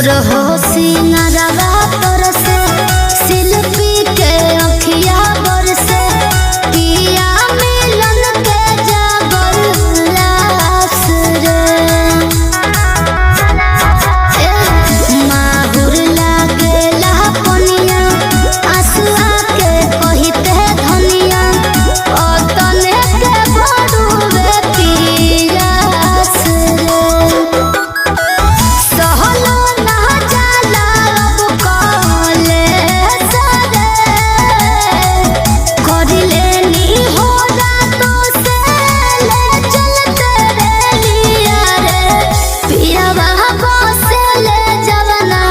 सोरहो सिंगारवा तरसे शिल्पी के अखिया बरसे पिया मिलन के जागर लास रे माहुर लागेला पनिया आंसुआ के कहिते धनिया अतने के बड़ुए पियास रे सहलो ना जाला अब कले सरे करिले नी हो रातों से ले चलते रे लिया रे पिया वहाँ से ले जवना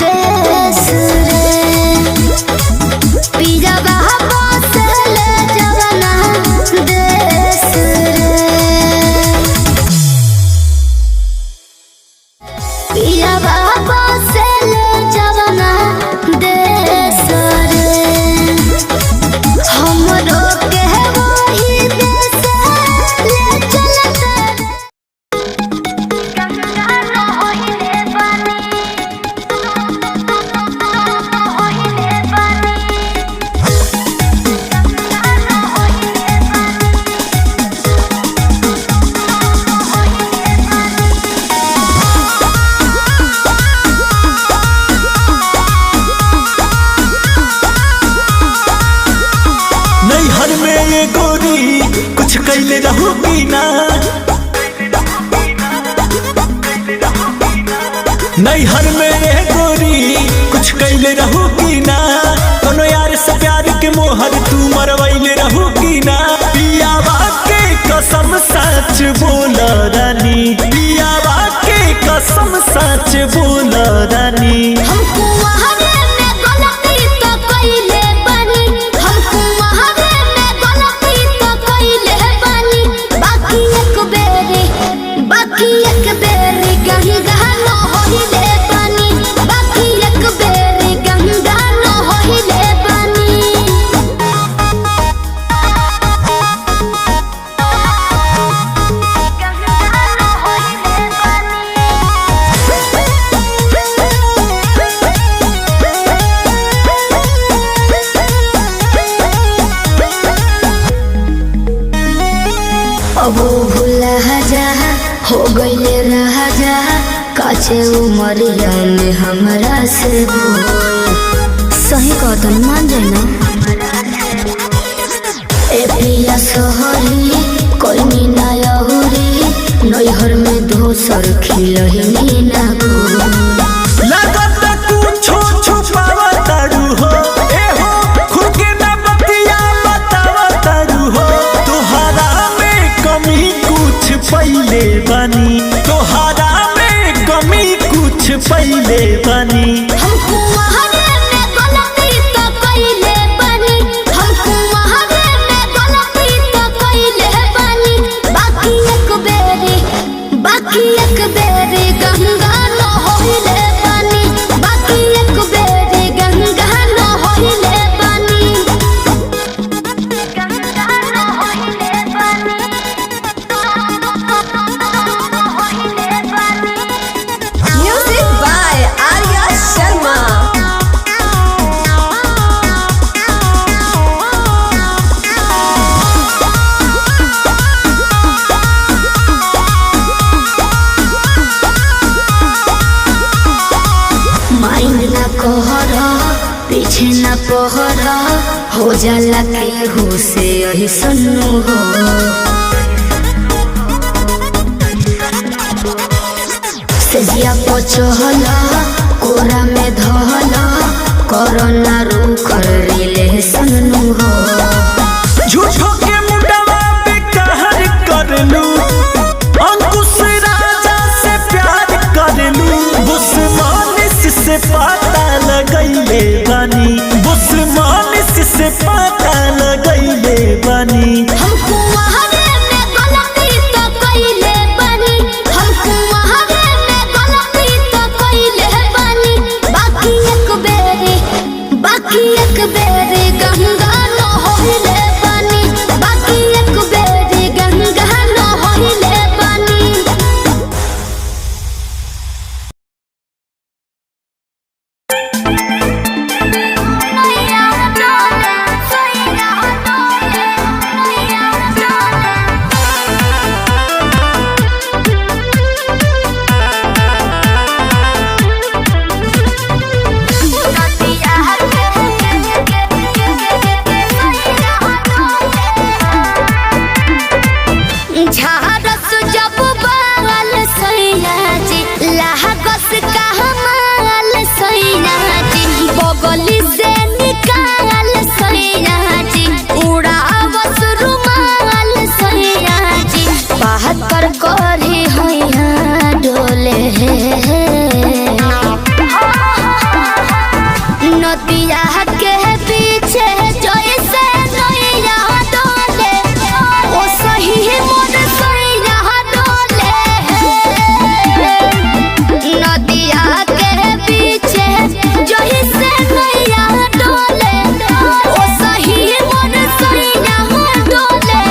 देश रे पिया वहाँ से ले जवना देश रे पिया बाबा से ले जवना देश रे हमरो के वही देश ले चलते गंगा न होइले बानी होइले बानी गंगा न होइले नैहर में ये गोरी कुछ कैले रहू की ना। नैहर में ये गोरी कुछ कैले रहू की ना। कोनो यार से प्यार के मोहर तू मरवैले रहू की ना। पियावा के कसम सच बोल रानी, पियावा के कसम सच बोल रानी। हमको वहारे में गलती तो कइले बानी हमको वहारे में गलती तो कइले बानी बाकी एक बेरी गंगा न होइले बानी बाकी एक बेरी गंगा न होइले बानी गंगा न होइले अब भूला जा हो गईले राजा काचे उमरिया में हमरा से बोल सही कहतन मान जाए ना ए पिया सोहरी कोई मीना यहुरी नैहर में दोसर खिलही ना लगत कुछो छुपावा तारू हो ए हो खुद के ना बतिया बतावा तारू हो। तोहरा में कमी कुछ पहिले बानी, तोहरा में कमी कुछ पहिले बानी। हमको वहारे में गलती तो कइले बानी हमको वहारे में गलती तो कइले बानी बाकी एक बेरी गंगा न होइले बानी बाकी एक बेरी गंगा न होइले बानी गंगा न होइले बानी होइले बानी Music by Arya Sharma. Mind ना कहर पीछे ना पहर हो जाला केहू से यही सन्नु हो सेजिया पचहल कोरा में धहल कोरोना रू कर रिले सन्नु हो झूठो के मुंडवा पे कहर करलू, अंकुश राजा से प्यार करलू। बुस्मानिस से पता लगैले बानी, बुस्मानिस से पता लगैले बानी। हमको वहारे में गलती तो कइले बानी हमको वहारे में गलती तो कइले बानी बाकी एक बेरी गंगा न होइले झारस जब बाल सैया जी लागस कहमाल सैया जी बगली से निकाल सैया जी उड़ावस रुमाल सैया जी बात पर करी हैया डोले नदिया के पीछे जैसे नैया डोले ओ सही मोर सैया डोले नदिया के पीछे जैसे नैया डोले ओ सही मोर सैया डोले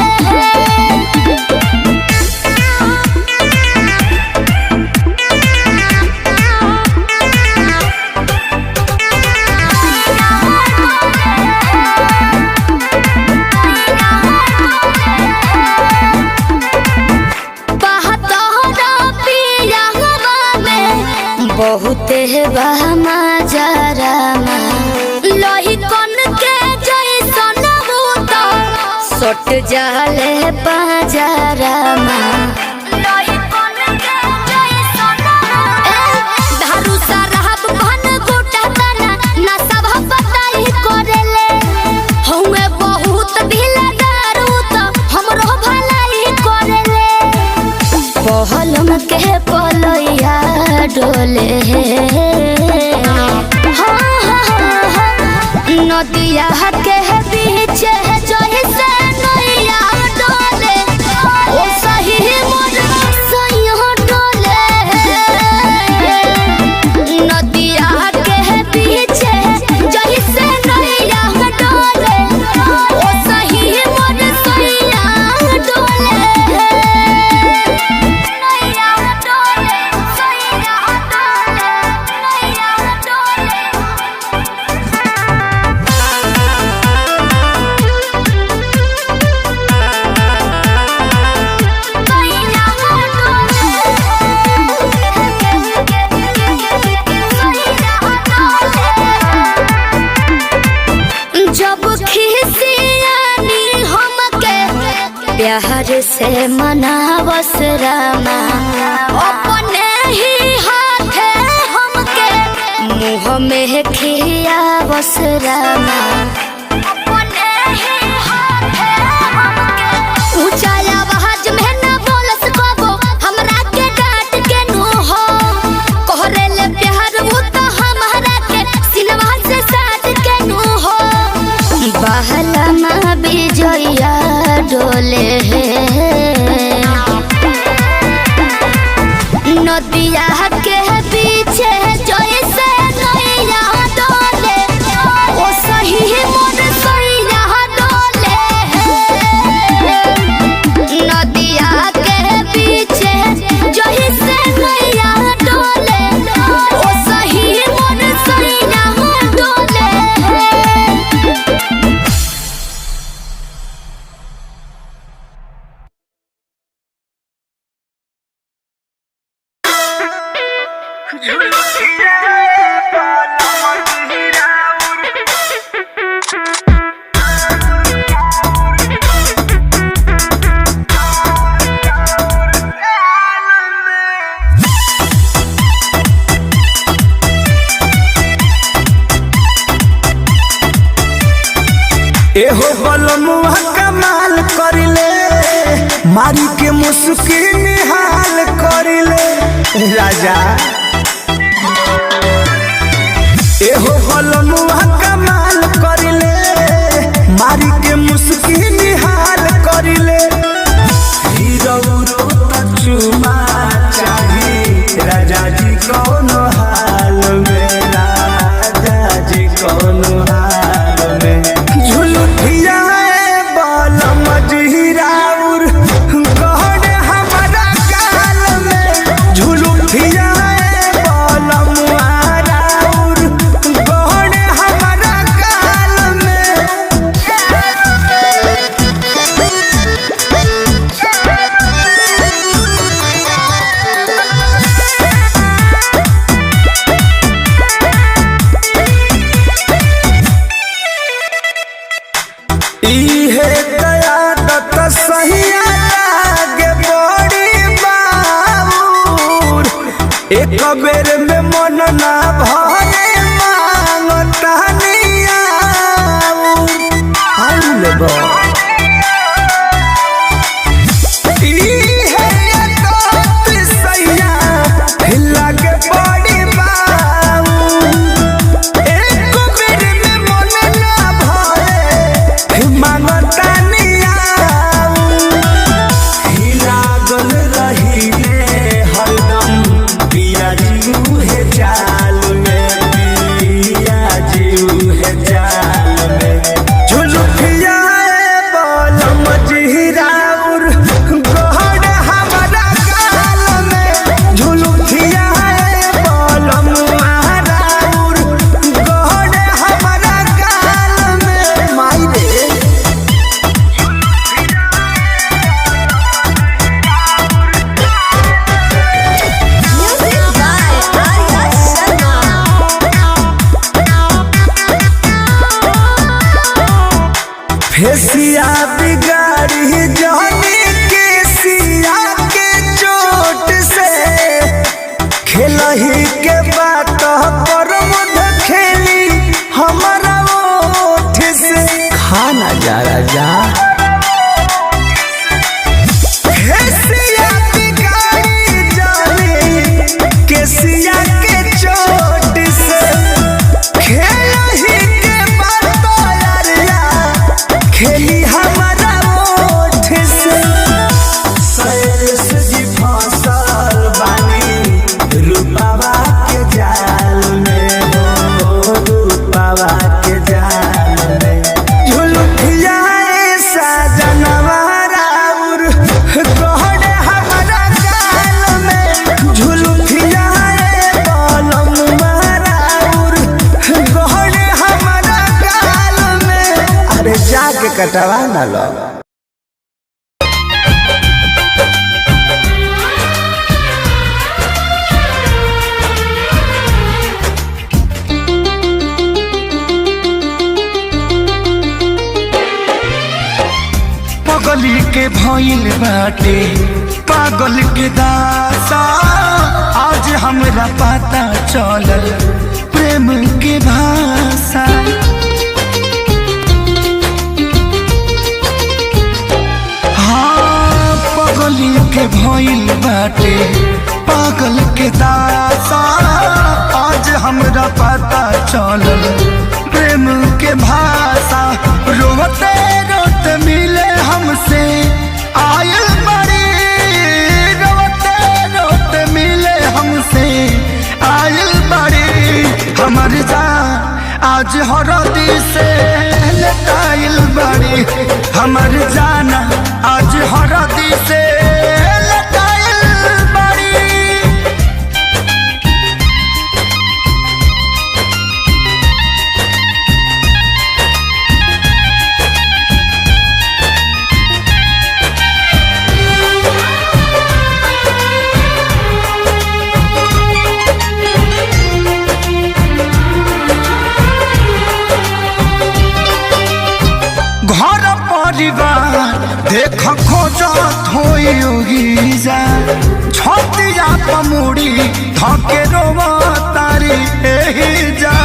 बहुते बहमा जरामा लोही कन के जैसन भूत सट जाले पाजरामा लोही कन के जैसन धारू सरहब भन गोटा तना ना सब बताई करेले हउए बहुत ढीला दारू त हमरो भलाई करेले पहलम के पलैया डोले नदिया के पीछे जैसे नैया डोले ओ सही मोर सैया डोले नदिया के पीछे जैसे नैया डोले ओ सही मोर सैया डोले नैया डोले सैया डोले नैया डोले जब खिसियानी हमके प्यार से मनावस रामा अपने ही हाथे हमके मुँह में खियावस रामा अपने ही हाथे हमके ऊंचा आवाज में ना बोलस कबो हमरा के डांट के नु हो कहरेले प्यार वो तो हमारा के सिनवा से साथ के नु हो बहला विजया डोले नदिया के पीछे जैसे नैया डोले ओ सही मोर सैया डोले नदिया के पीछे जैसे नैया डोले ओ सही मोर सैया डोले एहो बलमुआ कमाल करिले मारी के मुस्की निहाल करिले राजा एहो बलमुआ कमाल करिले मारी के मुस्की निहाल करिले हीरो रोता चुमा चाही राजा जी कौन हाल में राजा जी कौन हाल में झुलुठिया बाल मजहिराउर कहने हमारा गाल में झुलुठिया बाल मुहाराउर कहने हमारा गाल में एक बेर में मन ना भरे मांगता निया आउले बा फेसिया बिगाड़ी जाने के सिया के चोट से खेलही के बात पर मुद खेली हमारा ओठ से खाना जा राजा फेसिया बिगाड़ी जाने के सिया के चोट से खेलही के बात खेली हमारा ओठ से सैर जी फसल बानी रूपावा के जाल में हो रूपावा के जाल में झुलुठिया ऐसा जनवारा उर गहरे हमारा जाल में झुलुठिया बलम मारा उर गहरे हमारा गाल में अरे जाके कटवा ना लो पगली के भइल बाटे पागल के दासा आज हमरा पता चलल प्रेम के भाषा पगली के भइल बाटे पागल के दासा आज हमरा पता चलल प्रेम के भाषा रोते रोते मिले हमसे आयल बड़ी रोते रोते मिले हमसे आयल बड़ी हमर जान आज हरदी से लटाइल बड़ी हमर जाना आज हरदी से लटाइल बड़ी घर परिवार देख खोजत होई जा छतिया पमुड़ी धके रोवा तारी एही जा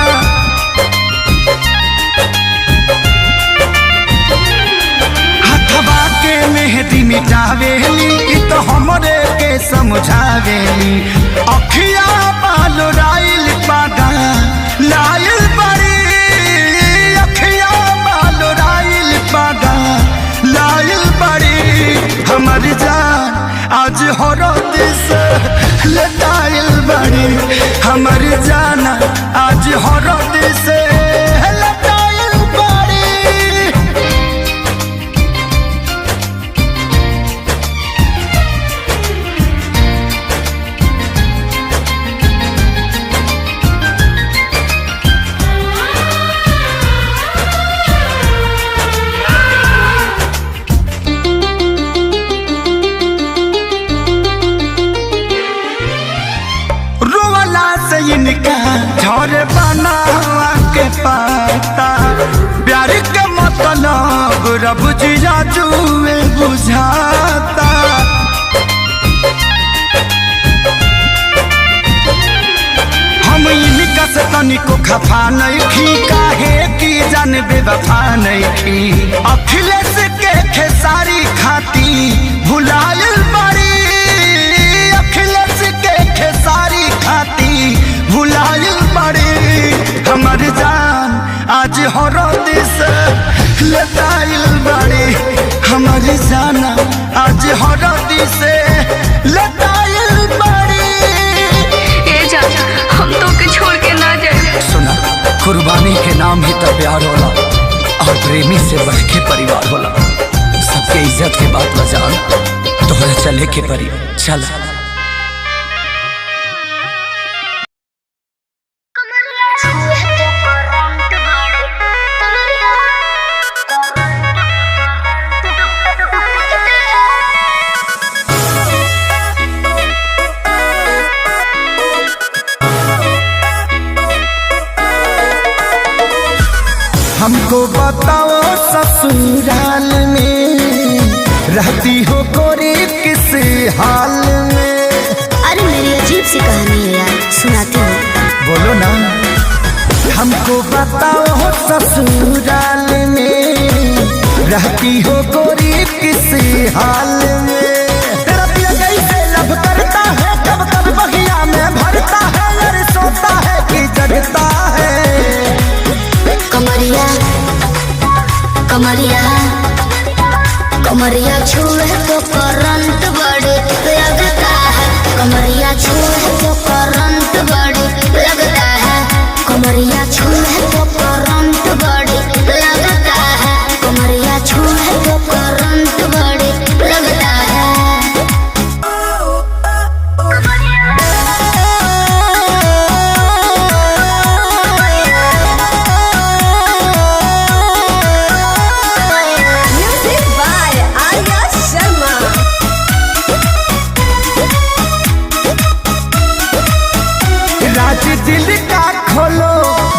हथवा के मेहंदी मिटावेली इ तो हमरे के समझावेली अखिया बाल राइल पागा लाइल बड़ी अखिया बाल राइल पागा लाइल बड़ी हमर जान आज हरद से लटाइल बड़ी हमर जाना आज हरद से लटाइल बड़ी इनका झोरे बनावा के पाता प्यार के मतलब रब जिया जुए बुझाता खफा नहीं खी काहे की जान बेवफा नहीं खी अखिलेश के खेसारी खाती भुलायल बड़ी अखिलेश के खेसारी खाती भुलायल बड़ी हमर जान आज हरद से लताइल बड़ी हमर जान आज हरद से लताइल बड़ी हम तो के छोड़ के ना जाए। सुना कुर्बानी के नाम ही तो प्यार होला और प्रेमी से बढ़ के परिवार होला सबके इज्जत के बात बजान तोहरा चले के परी चल हमको बताओ ससुराल में रहती हो कोरी किस हाल में। अरे मेरी अजीब सी कहानी है यार, सुनाती हूँ। बोलो ना। हमको बताओ ससुराल में रहती हो कोरी किस हाल में। तेरा पिया कैसे लब करता है कब कब बगिया में भरता है अरे सोता है कि जगता है। कमरिया कमरिया कमरिया छुए तो करंट बड़े लगता है। कमरिया छुए तो करंट बड़े लगता है। कमरिया छुए तो करंट बड़े लगता है। कमरिया छुए तो करंट बड़े लगता है। दिल का खोलो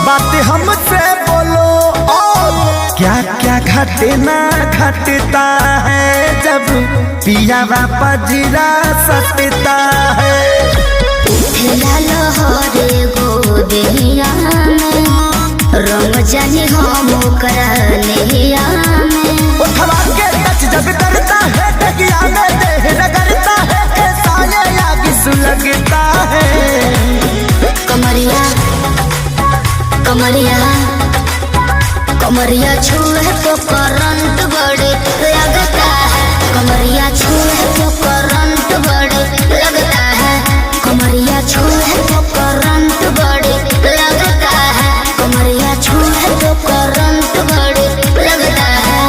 बात हमसे बोलो और क्या क्या घटे ना घटता है जब पिया पजरा सटता है। लहरे गोदिया में रंग जानी हम करनिया में उठवा के टच जब करता है टकिया में देह रगड़ता है साया आग सुलगता है। कमरिया कमरिया कमरिया छुए तो करंट बड़े लगता है। कमरिया छुए तो करंट बड़े लगता है। कमरिया छुए तो करंट बड़े लगता है। कमरिया छुए तो करंट बड़े लगता है।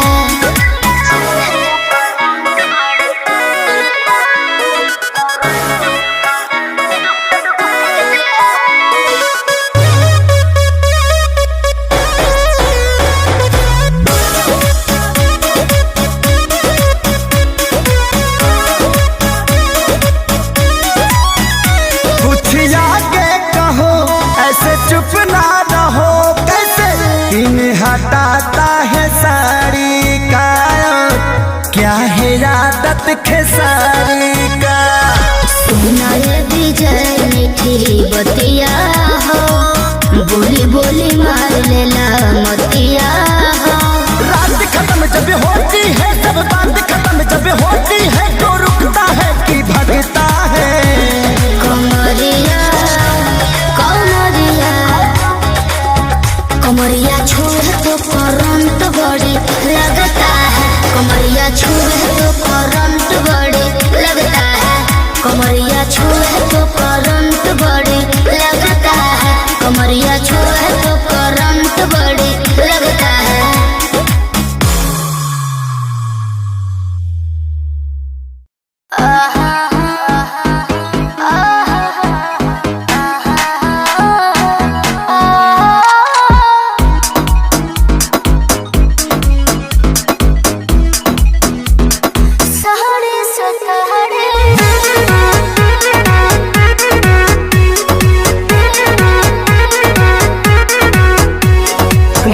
चुप ना रहो कैसे इन हटाता है साड़ी का क्या है आदत खेसारी का। सुनाए विजय मीठी बतिया हो बोली बोली मार लेला मतिया हो। रात खत्म जब होती है सब बात खत्म जब होती है तो रुकता है कि भगता है। कमरिया कमरिया कमरिया छुए तो करंट बड़े लगता है। कमरिया छुए तो करंट बड़े लगता है। कमरिया छुए तो करंट बड़े लगता है। कमरिया छुए तो करंट बड़े लगता है।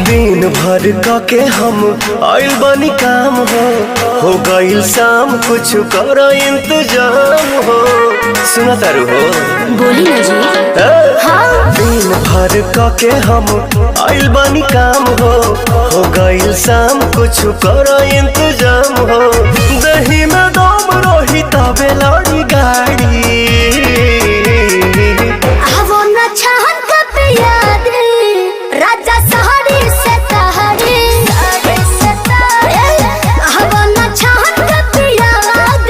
दिन भर के हम आइल बनी काम हो गईल शाम कुछ करो इंतजाम हो। सुना तारू हो बोली ना जी। हाँ दिन भर के हम आइल बानी काम हो गइल शाम कुछ करो इंतजाम हो दही में दम रही तबे लड़ी गाड़ी वो न छहन का याद राजा सहरी से तहरी वो न छहन का याद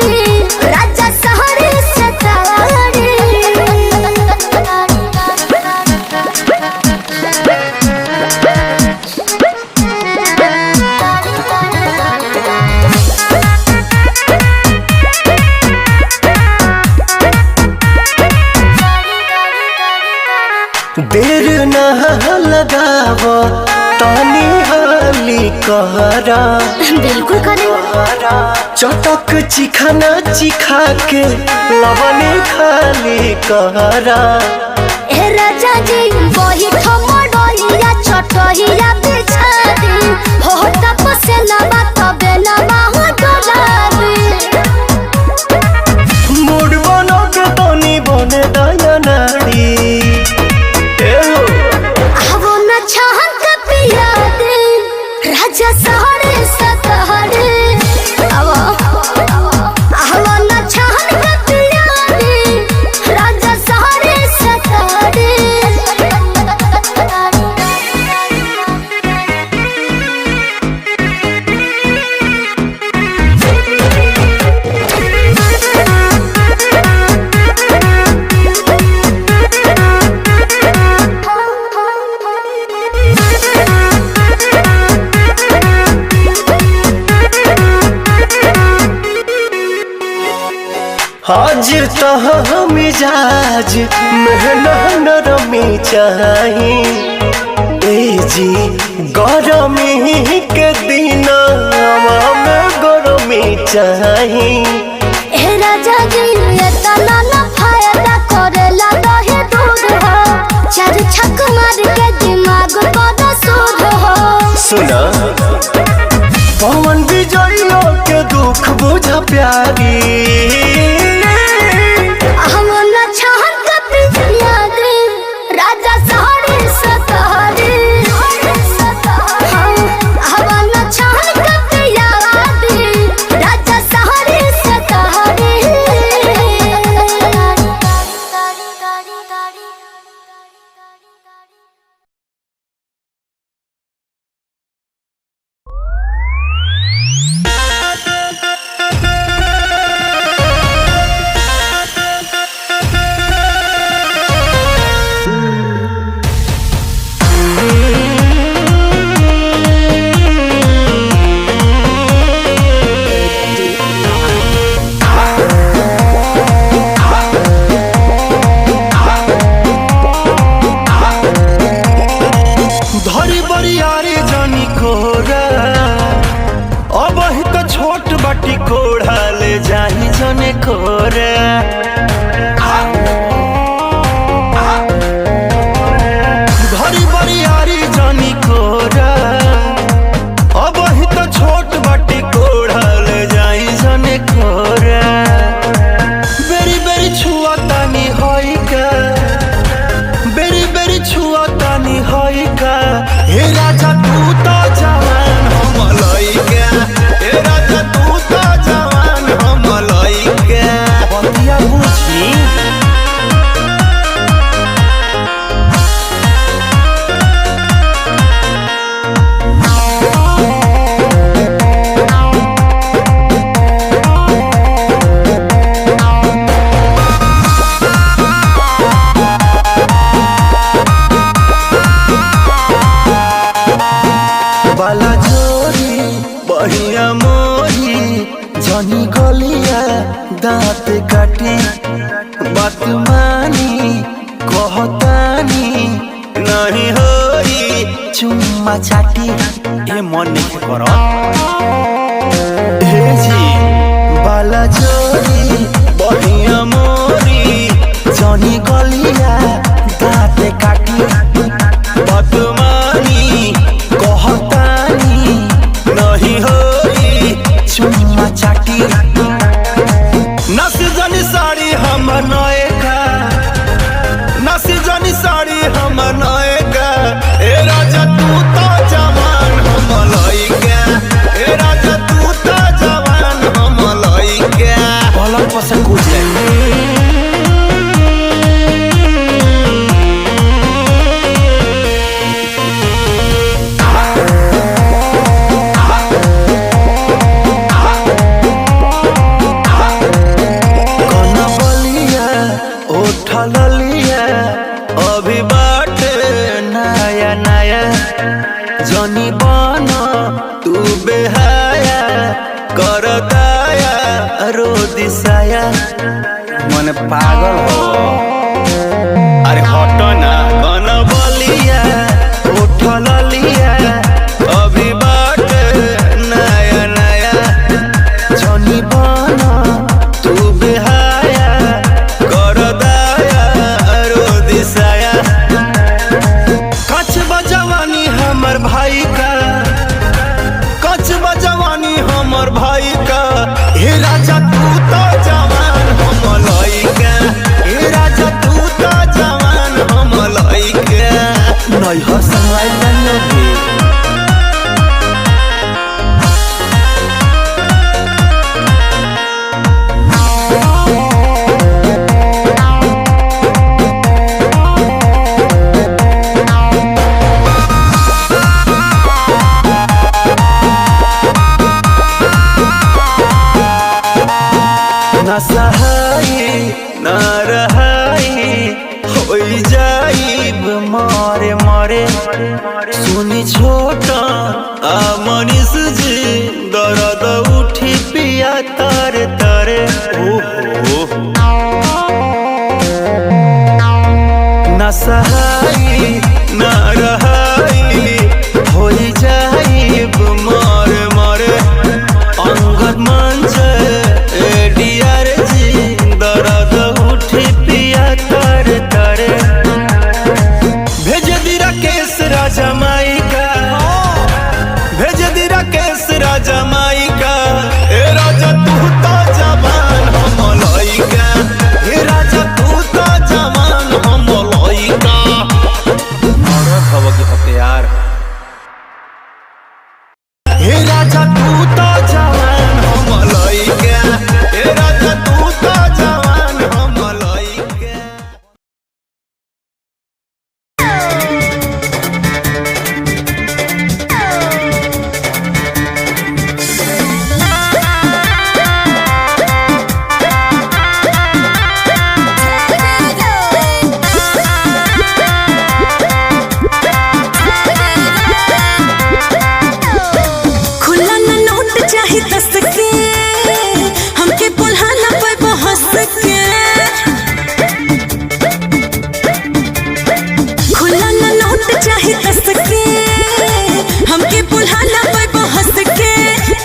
राजा सहरी से तहरी। देर ना लगाव तानी हाली कहरा बिल्कुल करें। चटक चिखाना चिखा के लवने खाली कहरा ए राजा जी वही ठमड़िया छटहिया बिछा दी हो तप से लबा तबे लबा हो डोलाबी। मूड बनो के तनी बने दया नाड़ी वो न छहन का पिया दे राजा सहरे सतहरे वो न छहन का पिया दे राजा सहरे सतहरे। आज तो मिजाज मेहना नरमी चाही ए जी गरमी के दिन में गरमी चाही ए राजा जी इतना न फायदा करेला दहे दूध हो चार छक मार के दिमाग को सूद हो। सुना पवन विजयो के दुख बुझा प्यारी हम न छहन का पिया दे राजा सहरे सतहरे हम न छहन का पिया दे राजा सहरे सतहरे। धरी बरियारी जानी कोरा अब ही तो छोट बाटी कोढ़ा ले जाही जने कोरा धरी बरियारी जानी कोरा अब ही तो छोट बाटी कोढ़ा ले जाही जने कोरा बेरी बेरी छुआ तानी होई का बेरी बेरी छुआ तानी होई का हे राजा तू तो जवान हम लइका हे राजा तू तो जवान हम लइका बतिया बुझी बाला जोरी बहिया मोरी जनी गलिया दांत काटी बात मानी कहतानी नहीं होई चुम्मा चाटी ए मन नहीं करो ए जी बाला जोरी बहिया मोरी जनी गलिया दांत काटी बात मानी कहतानी नहीं होई चुम्मा चाटी नस जनी जनी साड़ी हम नएगा, नसी जनी साड़ी हम नएगा। ए राजा तू तो जवान हम लइका, ए राजा तू तो जवान हम लइका। पलंग पर से कूद जाए। अभी बाटे नया नया, जनी बना तू बेहाया, कर दाया रो दिसाया। मन पागल हो, अरे हटो ना कन बलिया उठल लिया। अभी बाटे नया नया, जनी बना तू बेहाया, कर दाया रो दिसाया। कच बजवानी हमर भाई का, कच बजवानी हमर भाई का। हे राजा तू तो जवान हम लइका, हे राजा तू तो जवान हम लइका। नहीं हसवाई नहीं न सहाई न रहाई, हो जाइब मारे मारे। सुनी छोटा आ मनीष जी, दर्द उठी पिया तारे तारे। ओहो न सहाई न रहाई, हो जाइब मारे मारे। अंगद मंच डियर जी, दर्द उठी पिया तारे तारे। भेज दी राकेश राजा माई का, भेज दी राकेश राजा माई का। ए राजा तू तो जवान हम लइका, ए राजा तू तो जवान हम लइका। औरत हव के हथियार, हे राजा तू तो जवान हम लइका, हे राजा तू तो जवान हम लइका। खुला न नोट चाही 10 के, हमके पुल्हाना पे बहस के। खुला न नोट चाही 10 के, हमके पुल्हाना पे बहस के।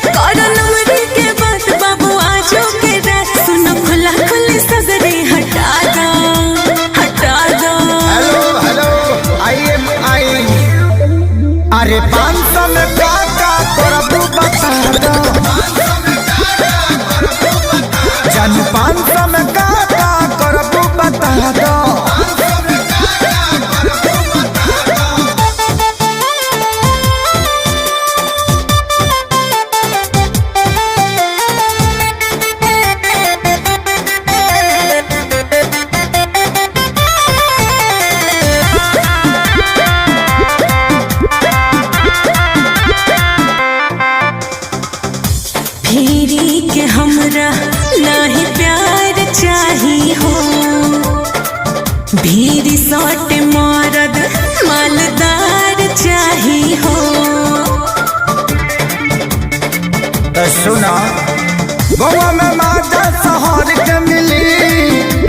कर नंबरी के बात बाबू आजो के रात, सुनो खुला खुली सगरी हटा दो, हटा दो। हेलो हेलो, आई एम आई। अरे 500 में का करबू बता दो, जानू 500 में का करबू बता दो। फिरी के हमरा नाही प्यार चाही हो, भीरी सट मरद मालदार चाही हो। सुना गोवा में माजा शहर के मिली,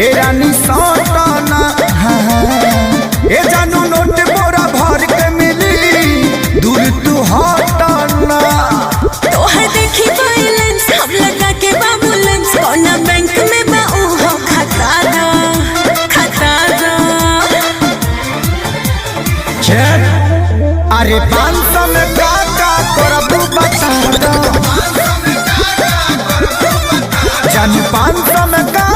ए रानी सौटाना। ए जानू नोट बोरा भर के मिली, दूर तू हटाना। तोहर देखी बैलेंस हम लगा के बाबू लेंस, कोना बैंक में बाऊ हो खाता दो, खाता दो। अरे 500 में का करबू बता दो, जानू 500 में का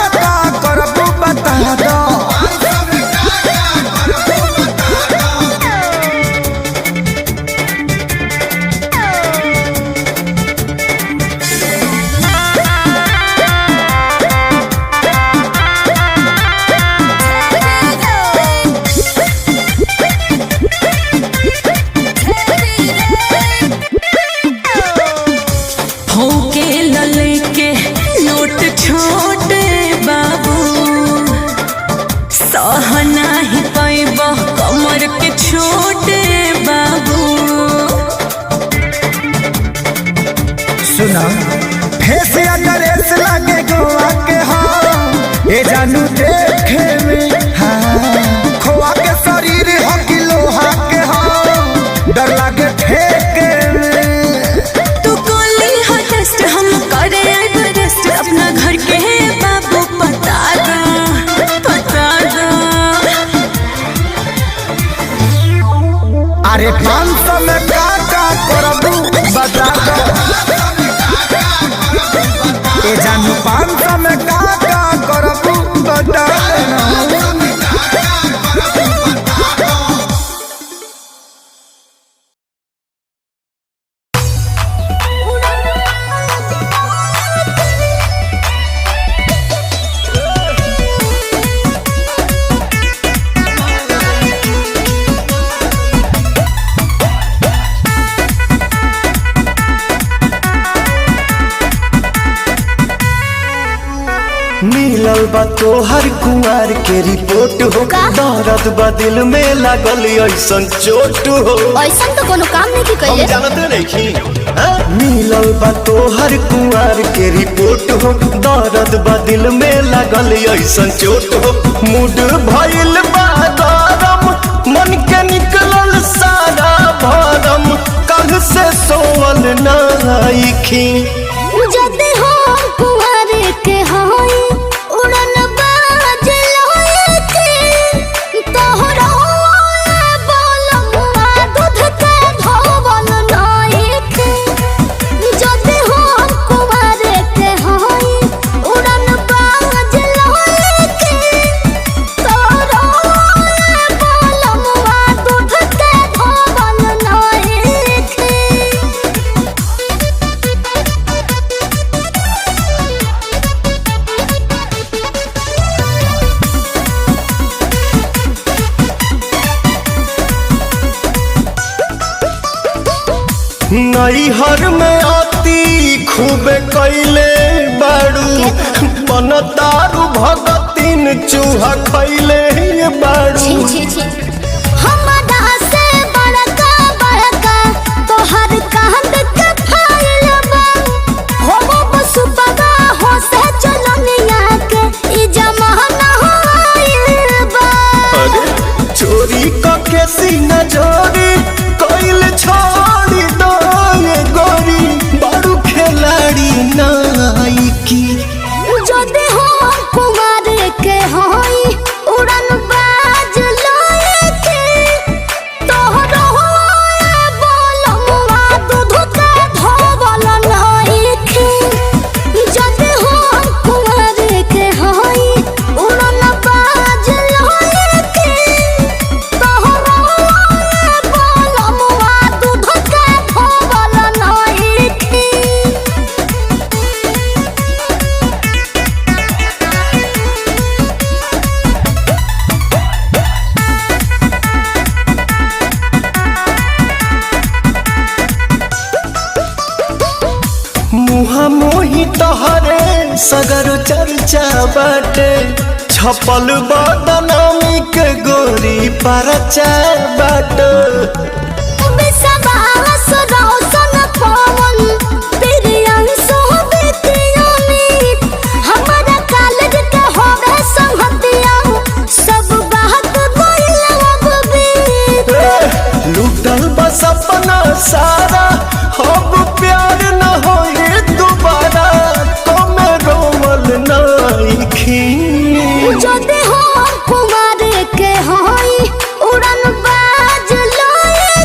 उम्र के छोटे बाबू। सुना फेस या ड्रेस लागे गोवा के हो ए जानू देखे में हाँ खोआ के शरीर हो कि लोहा के हो डर लागे ठेके में। तू कोली हो टेस्ट हम करे एवरेस्ट अपना घर के बाबू पता दो पता दो। अरे 500 में का करबू बता दो ए जानू 500 में का करबू बता दो। मिलल बा तोहर कुंवर के रिपोर्ट हो दर्द बा दिल में लागल ऐसन चोट हो। ऐसा तो कोनो काम नहीं की हम कइले। जानते नहीं मिलल बा तोहर कुंवर के रिपोर्ट हो दर्द बा दिल में लागल ऐसन चोट हो। मूड भइल बा गरम मन के निकलल सारा भरम कल से सोवल नाइखी। जदे हो कुंवर के होई उड़न बाज लोए के तोहरा बोलमुआ दूध के धोवल नाई के। जदे हो कुंवर के होई उड़न बाज लोए के तोहरा बोलमुआ दूध के धोवल नाई के। नैहर में आती खूबे कैले बाड़ू बनतारू भगतिन चूहा खैले बाड़ू। छी छी छी हमरा से बड़का बड़का तोहर कांद के फाइल बा हो बसु बगा हो से चलनिया के ई जमाना होइल बा। अरे चोरी के सीना जोरी कैल छोड़ी दो ये गोरी बाड़ू खिलाड़ी नाइकी। जदे हो कुमार के होई उड़न बाज लोए के तोहरो बोलमुआ दूध के धोवल नाई के। जदे हो कुमार के होई उड़न बाज लोए के तोहरो बोलमुआ दूध के धोवल नाई के। मुहा मोही तोहरे सगर चर्चा बाटे छपल बदनामी के गोरी परचा बाटे। विश्वास रोशन पवन प्रियंशु बितियोनी हमरा कॉलेज के होवे संगतिया सब बात बोलब भी। लूटल बस अपना सारा अब प्यार न होए दोबारा तो मैं रोवल नाइखी। जदे हो कुमार के होई उड़न बाज लोए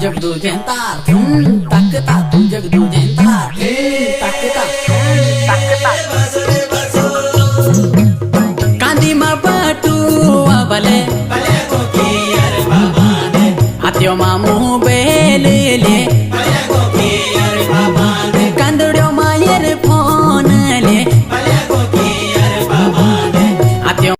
जगदू जंतार तकता तू जगदू जंतार तकता कांदी मा बाटू आवले आत्यो मामू बेले ले कांदड़ो मायर फोन ले आत्यो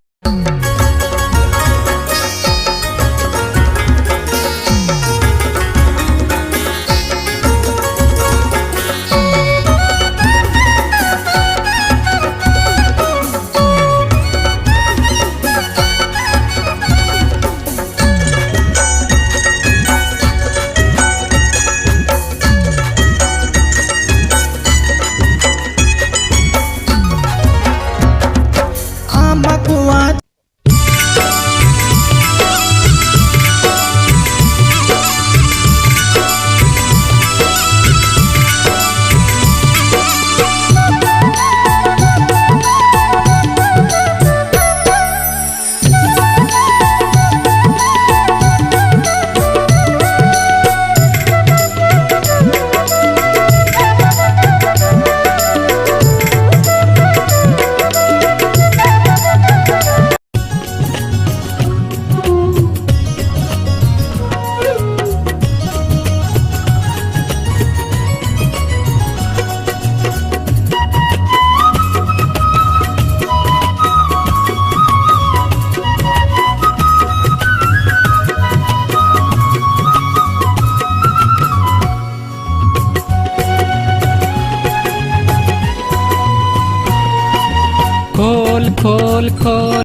खोल खोल खोल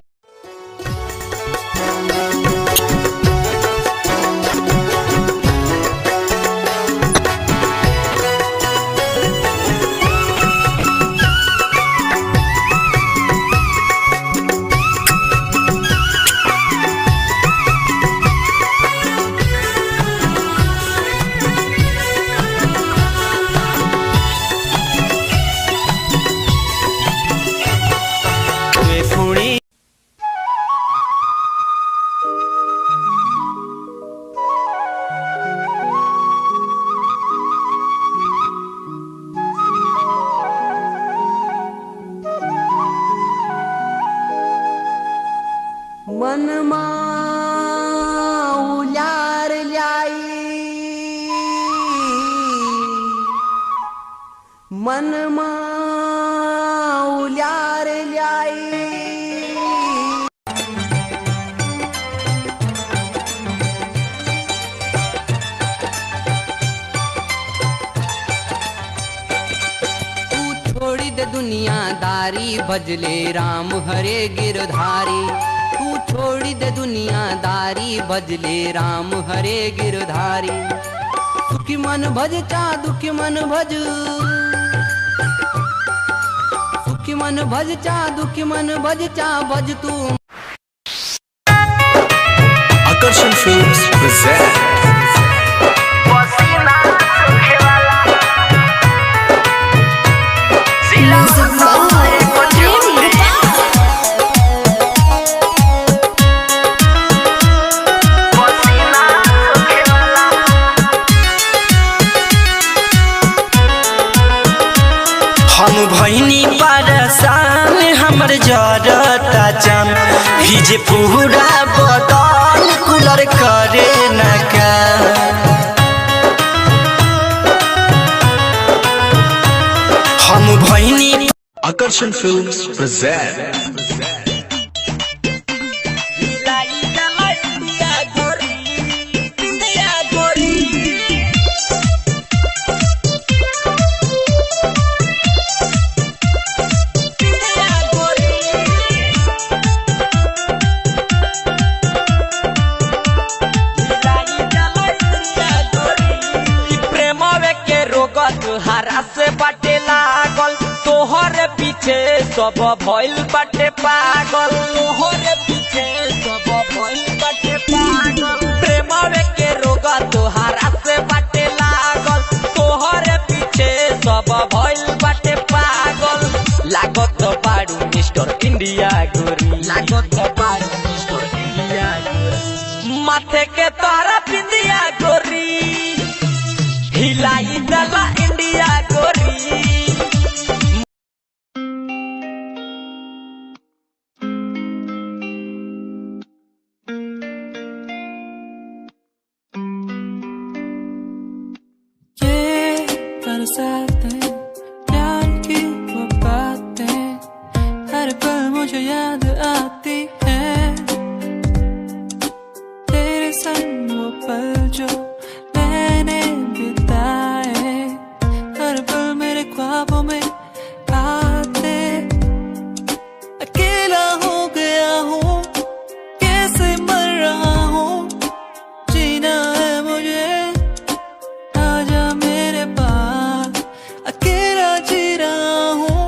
मनमा उलार लाई मनमा उलार लाई तू छोड़ी दे दुनियादारी भजले राम हरे गिरधारी तू छोड़ी दे दुनियादारी भजले राम हरे गिरधारी सुखी मन भज चा दुखी मन भज सुखी मन भज चा दुखी मन भज चा भज तू Akarshan Films present हम भैनी परेशान हमर जरता जान भीजे पूरा बदन कूलर करे न का हम भैनी Akarshan Films present हरा से बाटे लागल तोहर पीछे सब भइल बाटे पागल तोहर पीछे सब भइल बाटे पागल प्रेमवे के रोग तोहरा से बाटे लागल तोहर पीछे सब भइल बाटे पागल लागत बाड़ू मिस्टर इंडिया गोरी लागत बाड़ू मिस्टर इंडिया गोरी माथे के तोरा बिंदिया गोरी बरसातें, प्यार की वो बातें, हर पल मुझे याद आती है। तेरे संग वो पल जो मैंने बिताए, हर पल मेरे ख्वाबों में आते। अकेला हो गया हूँ, कैसे मर रहा हूँ, जीना है मुझे, आजा मेरे पास। अकेला जी रहा हूँ,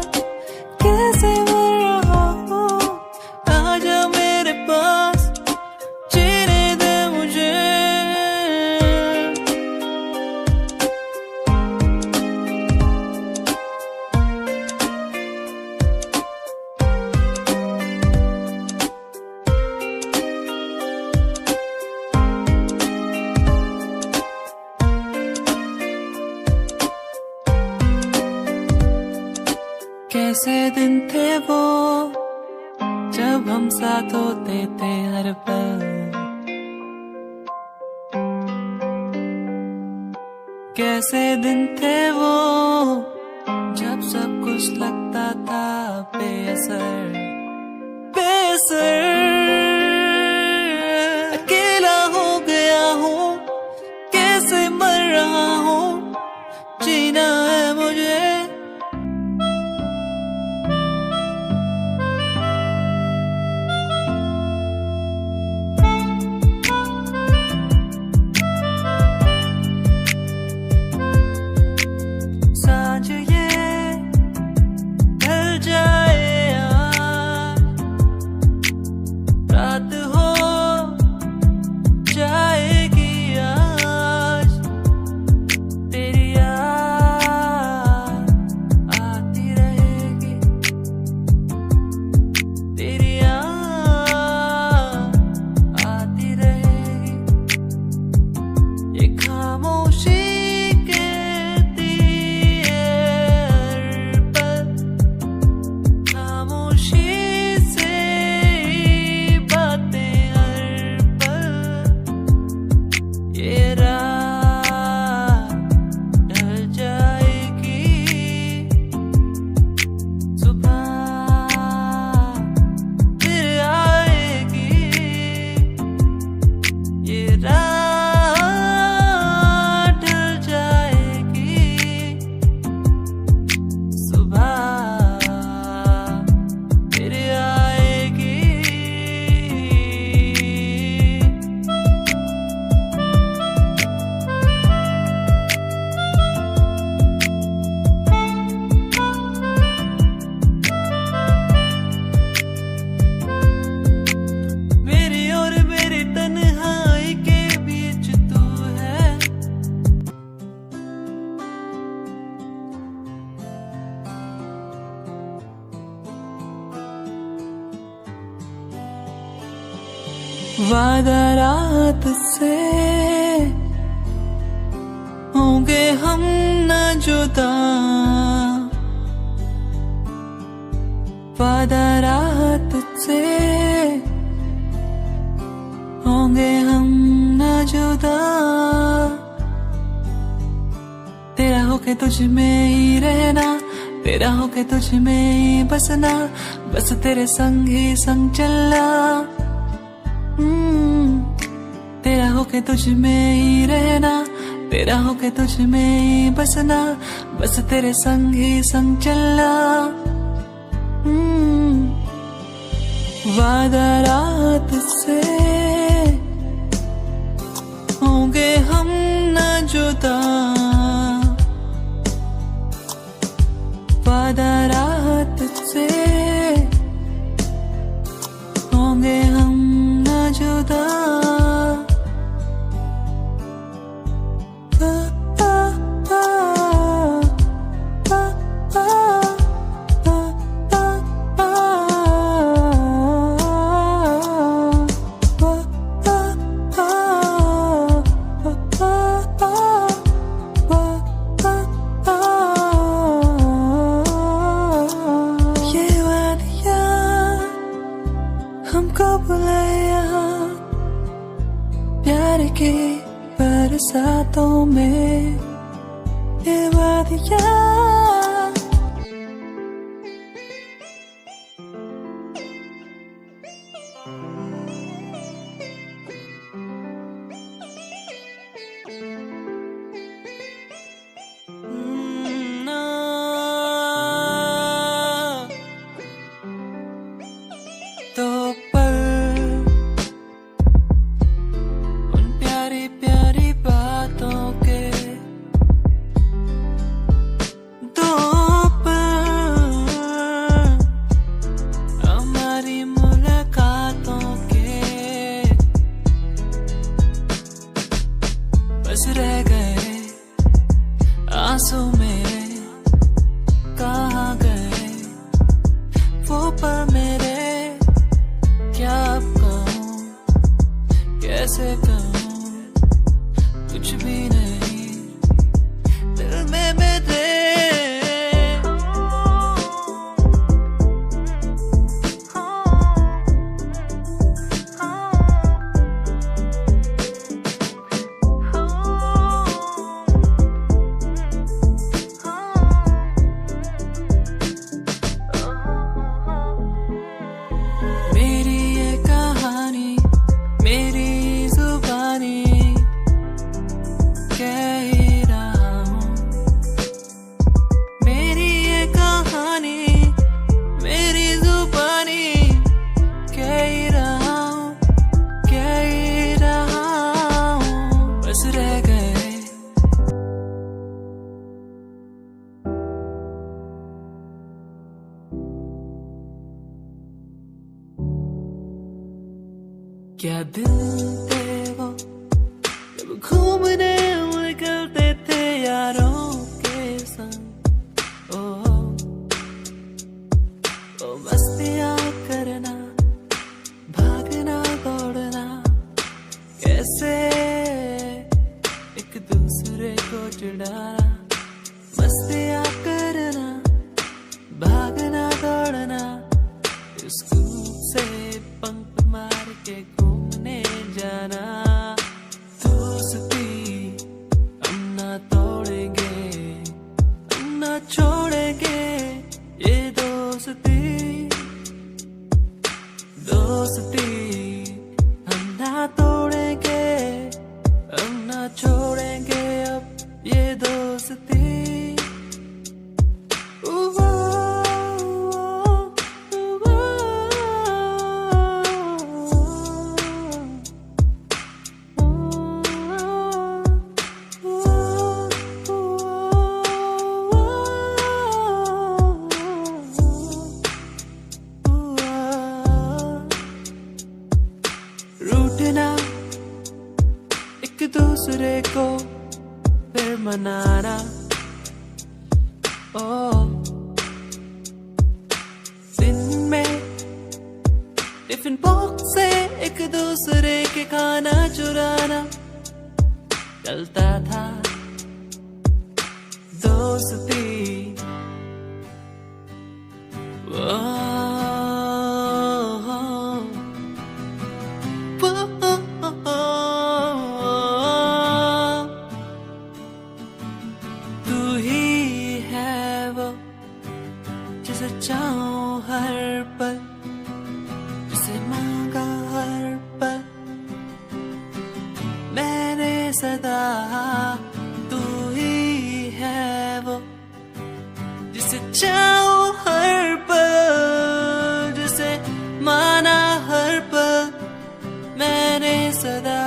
कैसे मर रहा हूँ, आजा मेरे पास, जीने दे मुझे। कैसे दिन थे वो जब हम साथ होते थे हर पल, कैसे दिन थे वो जब सब कुछ लगता था बेअसर बेअसर। अकेला हो गया हूँ, कैसे मर रहा हूँ, जीना है मुझे। सांझ ये ढल जाए आज, रात हो जाएगी आज, तेरी याद आती रहेगी, तेरी याद आती रहेगी। ये खामोशी कहती है हर पल, खामोशी से ही बातें हर पल। ये रात ढल जाएगी, सुबह फिर आएगी। ये रात ढल जाएगी, सुबह फिर आएगी। मेरी और मेरी तन्हाई के बीच तू है, वादा रात से होंगे हम न जुदा, वादा रात से होंगे हम न जुदा। तेरा होके तुझ में ही रहना, तेरा होके तुझ में ही बसना, बस तेरे संग ही संग चलना। तेरा होके तुझ में ही रहना, तेरा होके तुझ में ही बसना, बस तेरे संग ही संग चलना। वादा रात से होंगे हम न जुदा, वादा रात से होंगे हम न जुदा। हमको बुलाया प्यार के बरसातों में, ये बात तो पर उन प्यारी प्यारी बातों के दो पर हमारी मुलाकातों के बस रह गए आंसू मेरे, कहाँ गए वो पर मेरे। क्या अब कहूँ, कैसे कहूँ, कुछ भी नहीं दिल में मेरे। मेरी ये कहानी, मेरी जुबानी, कह ही रहा हूँ। मेरी ये कहानी, मेरी जुबानी, कह ही रहा हूँ, कह ही रहा हूँ। बस रह गए क्या दिन थे वो जब घूमने निकलते थे यारों के संग। ओ मस्तियाँ करना, भागना दौड़ना, कैसे एक दूसरे को चिढ़ाना। मस्तियाँ करना, भागना दौड़ना, स्कूल से पंख मार के घूमने जाना। दोस्ती हम ना तोड़ेंगे, हम ना छोड़ेंगे ये दोस्ती। दोस्ती हम ना तोड़ेंगे, हम ना छोड़ेंगे अब ये दोस्ती। रूठना एक दूसरे को फिर मनाना। दिन में टिफिन बॉक्स से एक दूसरे के खाना चुराना चलता था दोस्ती। तू ही है वो जिसे चाहूं हर पल, जिसे मांगा हर पल मैंने सदा। तू ही है वो जिसे चाहूं हर पल, जिसे माना हर पल मैंने सदा।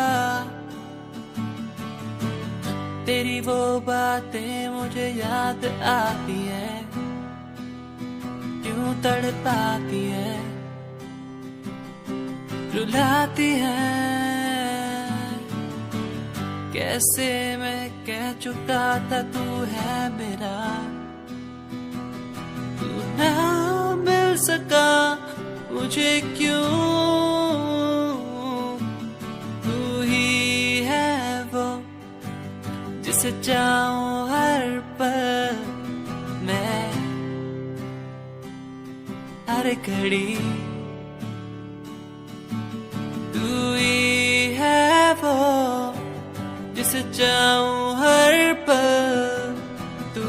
तेरी वो बातें मुझे याद आती है, क्यों तड़पाती है, रुलाती है। कैसे मैं कह चुका था तू है मेरा, तू ना मिल सका मुझे क्यों। तू ही है वो जिसे चाहूं हर पल मैं, हर घड़ी। तू ही है वो जिसे चाहूं हर पल, तू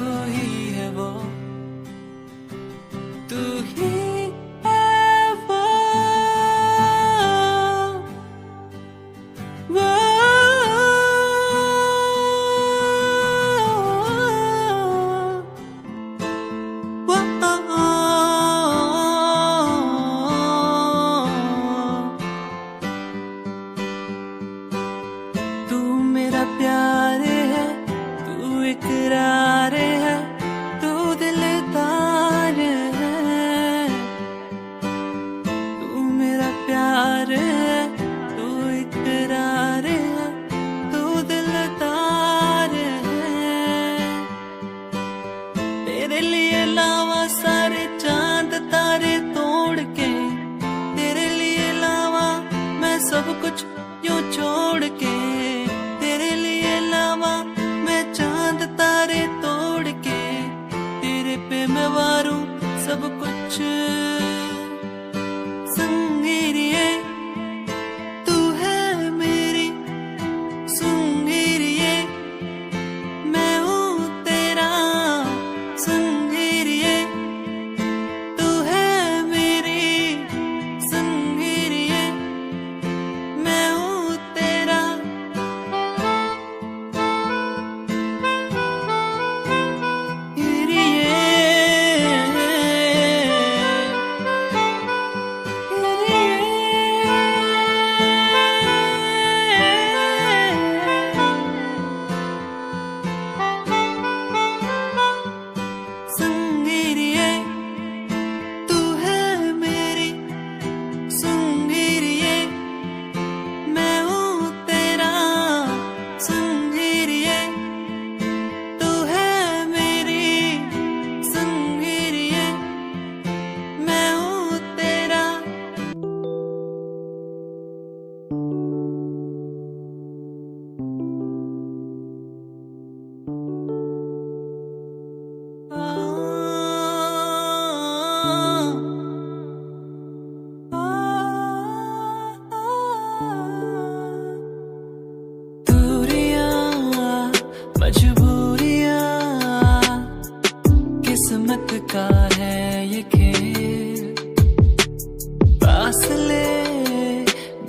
तोड़ के तेरे लिए लावा मैं सब कुछ यूं छोड़ के, तेरे लिए लावा मैं चांद तारे तोड़ के, तेरे पे मैं वारूं सब कुछ। संगीरिए तू है मेरी संगीरिए, मैं हूँ तेरा संगीरिए, तू है मेरी संगीरिए, मैं हूँ तेरा। संगीरिए तू है मेरी संगीरिए, मैं हूँ तेरा संगीरिए, तू है मेरी संगीरिए, मैं हूँ तेरा। दूरियां मजबूरियां किस्मत का है ये खेल, फासले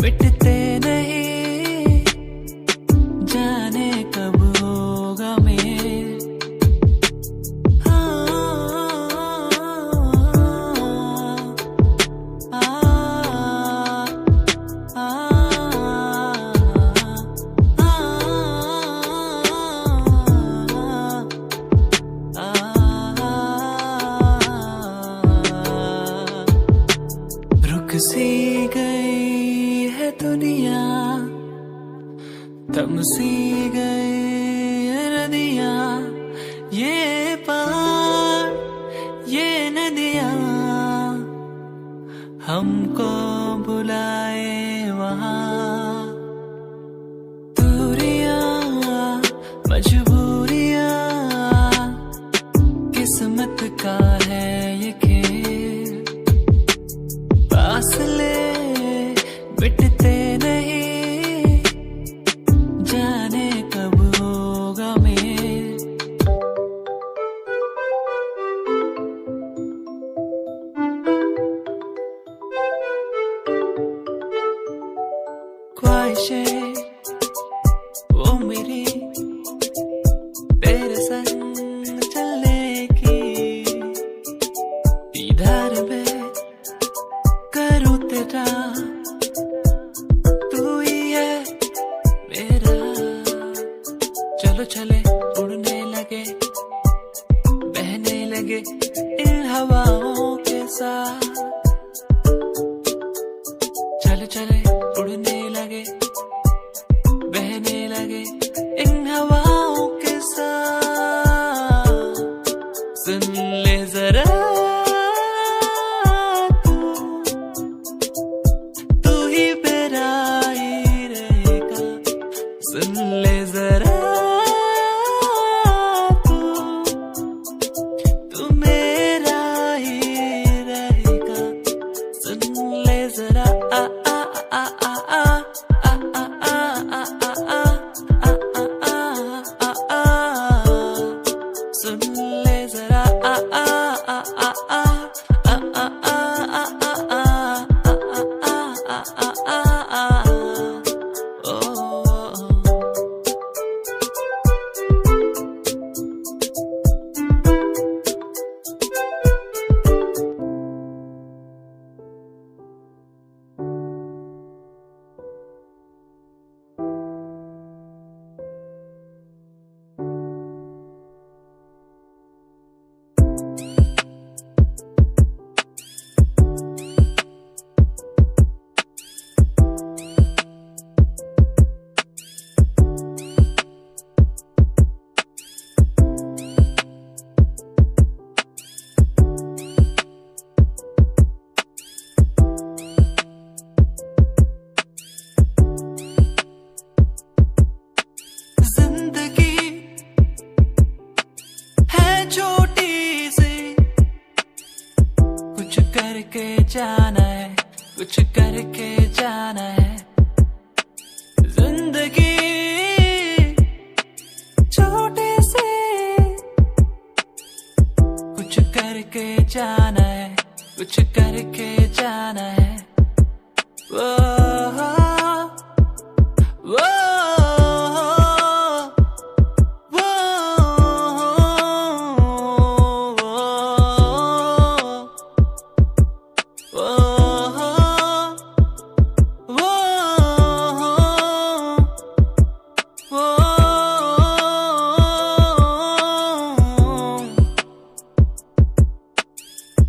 मिटते नहीं जाने कब होगा मेल। रुक सी गई है दुनिया, थम सी गई है नदियाँ, ये पहाड़ ये नदियाँ हमको बुलाए वहाँ। दूरियां मजबूरियां किस्मत का है ये खेल, फासले मिटते नहीं जाने कब होगा मेल। ख्वाहिशें वो मेरी तेरे संग चलने की, दीदार में करूँ तेरा तू ही है मेरा। चलो चले उड़ने लगे बहने लगे इन हवाओं के साथ, चले चले उड़ने लगे बहने लगे इन हवाओं के साथ। सुन ले जरा तू ही मेरा ही रहेगा, सुन ले जरा तू मेरा ही रहेगा, सुन ले जरा आ आ आ आ आ आ आ आ आ आ आ आ, सुन ले जरा आ आ आ आ आ आ आ आ आ आ आ आ ओ। करके जाना है, कुछ करके जाना है। जिंदगी छोटे से कुछ करके जाना है, कुछ करके जाना है। वो वो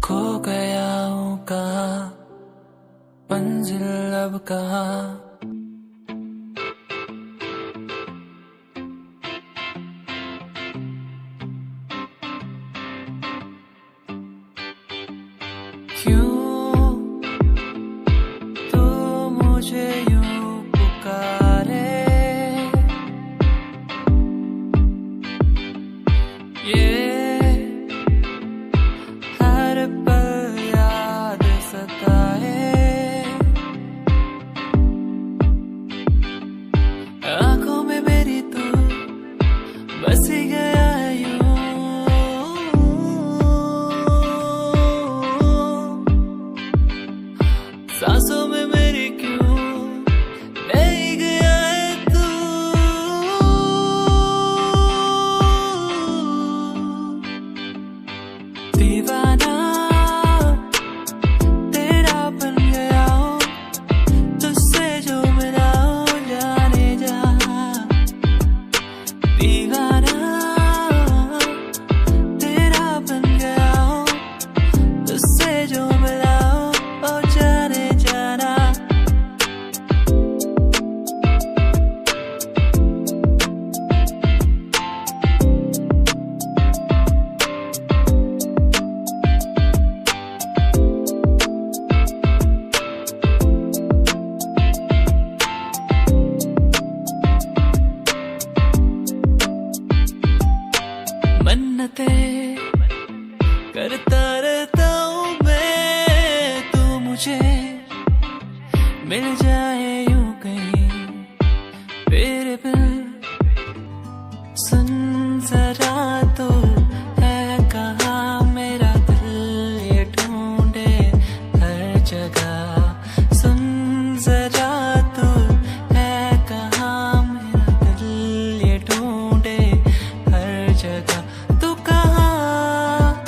खो गया हूँ कहाँ, मंजिल अब कहाँ। क्यों तू मुझे यूं पुकारे, ये हर पल याद सताए। आंखों में मेरी तू बस ही गया है यूं, सांसों में मेरी क्यों नहीं गया है तू। दीवाना तेरा बन गया हूँ, तुझसे जो मिला हूँ जाने जा। दीवाना तेरा बन गया हूँ, तुझसे जो मिला हूँ ओ जाने जाना। मन्नतें करता रहता हूँ मैं, तू मुझे मिल जाए यूं कहीं मेरे बिन। सुन जरा तो है कहाँ मेरा दिल ये ढूंढे हर जगह। सुन जरा तो है कहाँ मेरा दिल ये ढूंढे हर जगह। तू कहाँ,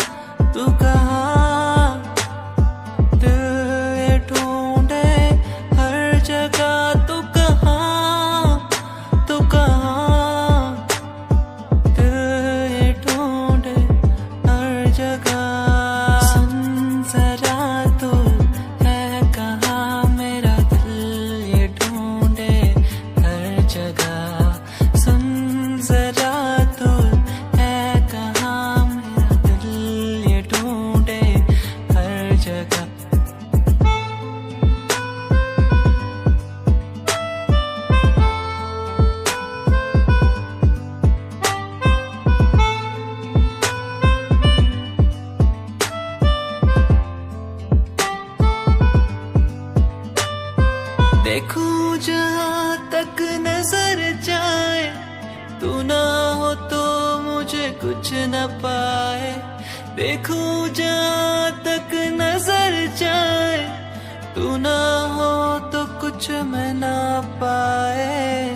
तू कहाँ, दिल ये ढूंढे हर जगह। तू कहाँ, तू कहाँ, दिल ये ढूंढे हर जगह। सुन जरा तो है कहाँ मेरा दिल ये ढूंढे हर जगह। सुन जरा तो है कहाँ मेरा दिल ये ढूंढे हर जगह। देखूं जहाँ तक नजर जाए, तू ना हो तो मुझे कुछ न पाए। देखूं जहाँ तक नजर जाए, तू ना हो तो कुछ मैं ना पाए।